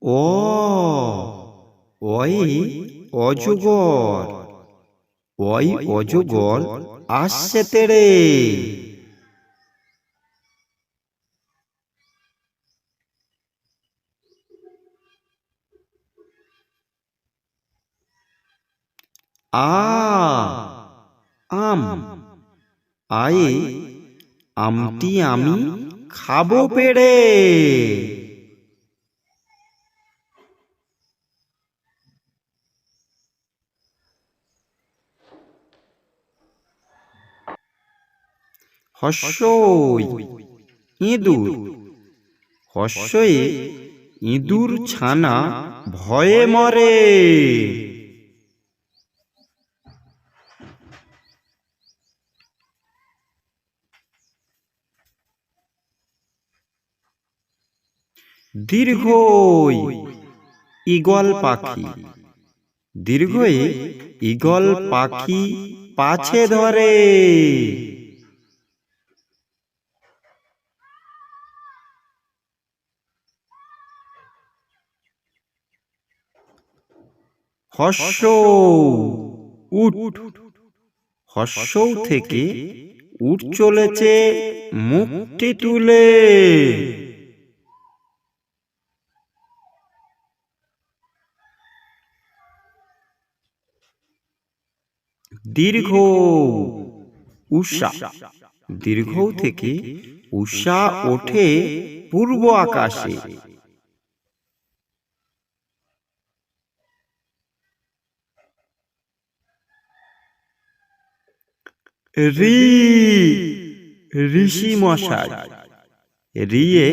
ও ওই অজগর, ওই অজগর আসছে তেড়ে। আ আম, আয়ে আমটি আমি খাবো পেড়ে। হস্যই ইঁদুর, হস্যয়ে ইঁদুর ছানা ভয়ে মরে। দীর্ঘই ঈগল পাখি, দীর্ঘয়ে ঈগল পাখি পাছে ধরে। হর্ষ উট, হর্ষৌ থেকে উট চলেছে মুখটি তুলে। দীর্ঘ উষা, দীর্ঘৌ থেকে উষা ওঠে পূর্ব আকাশে। ঋ ঋষি মশাই, রিয়ে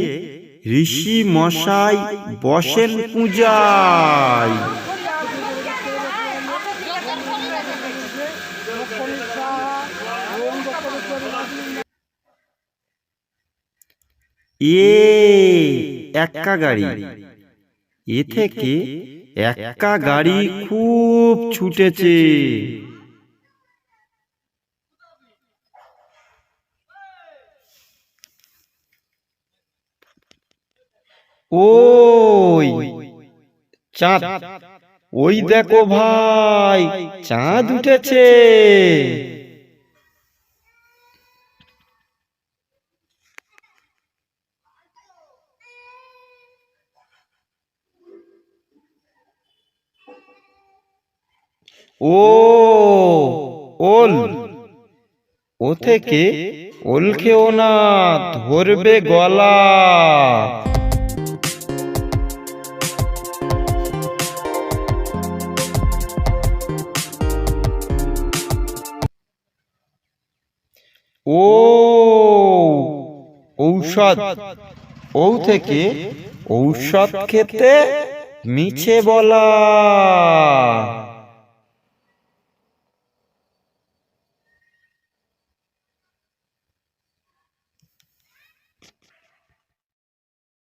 ঋষি মশাই বসেন পূজায়। এ এক্কা গাড়ি, এ থেকে এক্কা গাড়ি খুব ছুটেছে। ওই চাঁদ, ওই দেখো ভাই চাঁদ উঠেছে। ও ওল, ও থেকে ওল খেও না ধরবে গলা। ও ঔষধ, ও থেকে ঔষধ খেতে মিছে বলা।